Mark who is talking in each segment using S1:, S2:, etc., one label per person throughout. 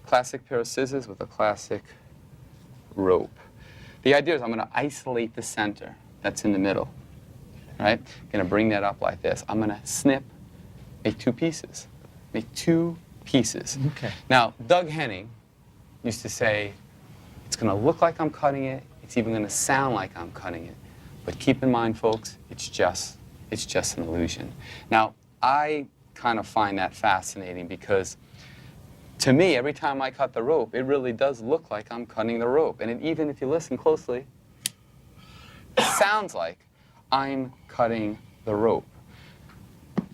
S1: classic pair of scissors with a classic rope. The idea is I'm going to isolate the center that's in the middle, right? I'm going to bring that up like this. I'm going to snip, make two pieces. Make two pieces.
S2: Okay.
S1: Now, Doug Henning used to say, it's going to look like I'm cutting it. It's even going to sound like I'm cutting it. But keep in mind, folks, it's just an illusion. Now, I kind of find that fascinating because to me, every time I cut the rope, it really does look like I'm cutting the rope. And even if you listen closely, it sounds like I'm cutting the rope.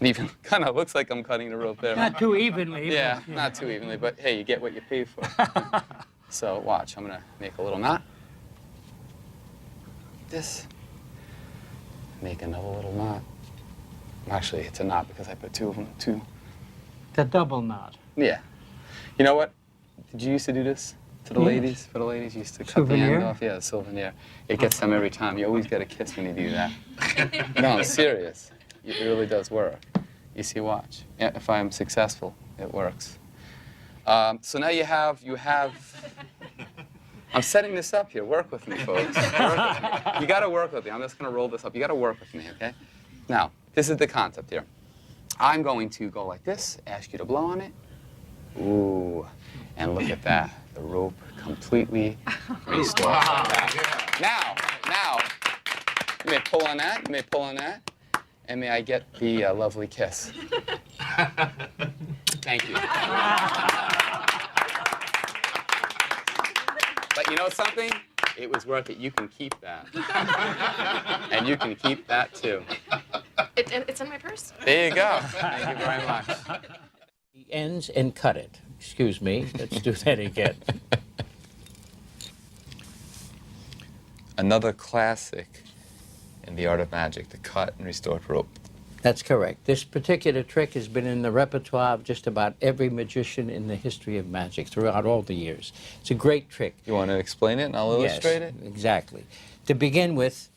S1: It even kind of looks like I'm cutting the rope there.
S2: Not too evenly.
S1: Yeah,
S2: but,
S1: not too evenly, but hey, you get what you pay for. So watch, I'm going to make a little knot. This. Make another little knot. Actually, it's a knot because I put two of them, two.
S2: The double knot.
S1: Yeah. You know what? Did you used to do this to the ladies? For the ladies, you used to cut the end off. Yeah, souvenir. It gets them every time. You always get a kiss when you do that. No, I'm serious. It really does work. You see, watch. Yeah, if I'm successful, it works. So now you have. I'm setting this up here. Work with me, folks. Work with me. You got to work with me. I'm just going to roll this up. You got to work with me, okay? Now, this is the concept here. I'm going to go like this, ask you to blow on it. Ooh, and look at that. The rope completely restored. Wow. Now, you may pull on that, you may pull on that, and may I get the lovely kiss. Thank you. But you know something? It was worth it. You can keep that. And you can keep that, too.
S3: It's in my purse.
S1: There you go. Thank you very much.
S2: The ends and cut it. Excuse me. Let's do that again.
S1: Another classic in the art of magic, the cut and restored rope.
S2: That's correct. This particular trick has been in the repertoire of just about every magician in the history of magic throughout all the years. It's a great trick.
S1: You want to explain it and I'll illustrate it?
S2: Exactly. To begin with,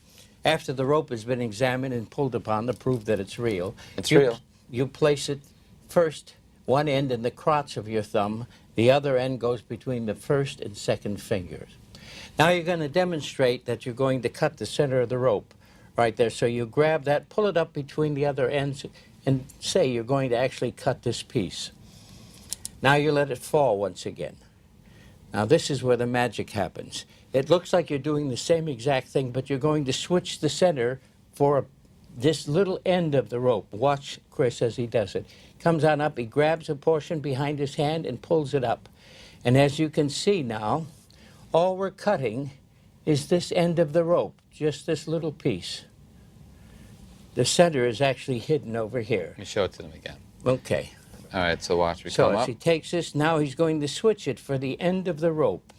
S2: after the rope has been examined and pulled upon to prove that it's real, you place it first, one end in the crotch of your thumb, the other end goes between the first and second fingers. Now you're going to demonstrate that you're going to cut the center of the rope. Right there, so you grab that, pull it up between the other ends, and say you're going to actually cut this piece. Now you let it fall once again. Now this is where the magic happens. It looks like you're doing the same exact thing, but you're going to switch the center for this little end of the rope. Watch Chris as he does it. Comes on up, he grabs a portion behind his hand and pulls it up. And as you can see now, all we're cutting is this end of the rope, just this little piece. The center is actually hidden over here.
S1: Let me show it to them again.
S2: Okay.
S1: All right, so watch me
S2: so
S1: come
S2: as
S1: up.
S2: he takes this, now he's going to switch it for the end of the rope.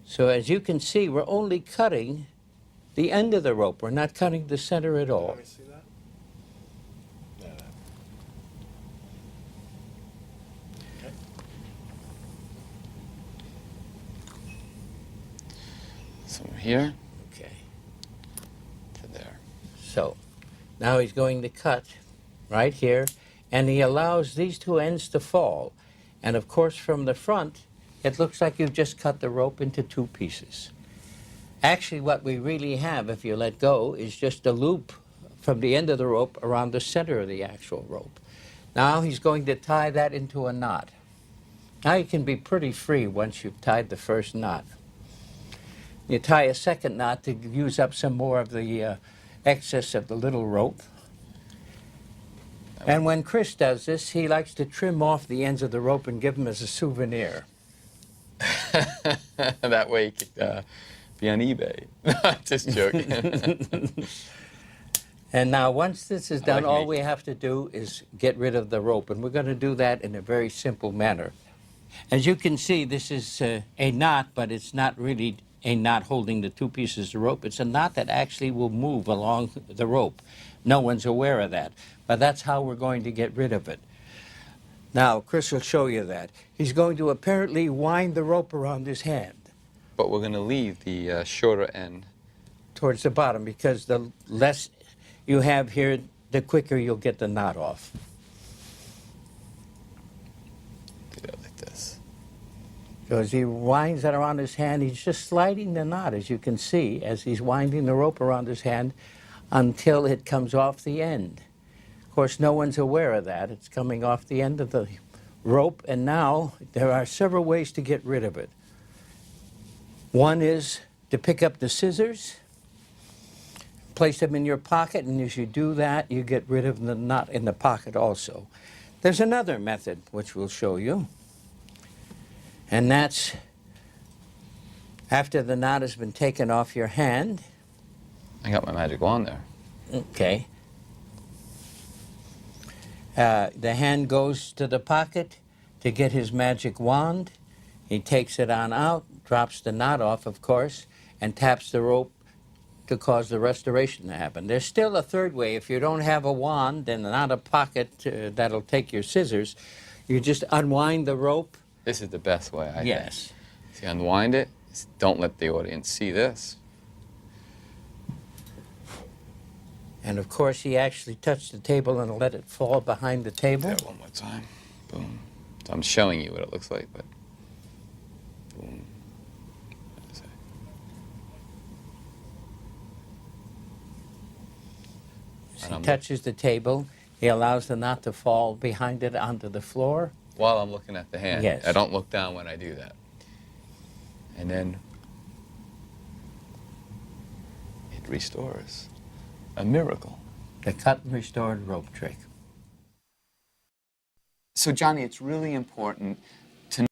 S2: So as you can see, we're only cutting the end of the rope. We're not cutting the center at all.
S4: Let me see that. Okay.
S1: So from here
S2: Okay.
S1: to there.
S2: So now he's going to cut right here, and he allows these two ends to fall. And of course, from the front, it looks like you've just cut the rope into two pieces. Actually, what we really have, if you let go, is just a loop from the end of the rope around the center of the actual rope. Now he's going to tie that into a knot. Now you can be pretty free once you've tied the first knot. You tie a second knot to use up some more of the excess of the little rope. And when Chris does this, he likes to trim off the ends of the rope and give them as a souvenir.
S1: That way you could be on eBay. Just joking.
S2: And now once this is done,
S1: like
S2: all we have to do is get rid of the rope. And we're going to do that in a very simple manner. As you can see, this is a knot, but it's not really a knot holding the two pieces of rope. It's a knot that actually will move along the rope. No one's aware of that, but that's how we're going to get rid of it. Now, Chris will show you that. He's going to apparently wind the rope around his hand.
S1: But we're going to leave the shorter end
S2: Towards the bottom, because the less you have here, the quicker you'll get the knot off.
S1: Do that like this.
S2: So as he winds it around his hand, he's just sliding the knot, as you can see, as he's winding the rope around his hand until it comes off the end. Of course, no one's aware of that. It's coming off the end of the rope, and now there are several ways to get rid of it. One is to pick up the scissors, place them in your pocket, and as you do that, you get rid of the knot in the pocket also. There's another method which we'll show you, and that's after the knot has been taken off your hand.
S1: I got my magic wand there.
S2: Okay. The hand goes to the pocket to get his magic wand. He takes it on out, drops the knot off, of course, and taps the rope to cause the restoration to happen. There's still a third way. If you don't have a wand and not a pocket that'll take your scissors, you just unwind the rope.
S1: This is the best way, I think.
S2: Yes.
S1: See, unwind it. Don't let the audience see this.
S2: And of course, he actually touched the table and let it fall behind the table.
S1: Yeah, one more time. Boom. So I'm showing you what it looks like, but boom.
S2: As he touches the table, he allows the knot to fall behind it onto the floor.
S1: While I'm looking at the hand.
S2: Yes.
S1: I don't look down when I do that. And then it restores. A miracle.
S2: The cut and restored rope trick.
S1: So, Johnny, it's really important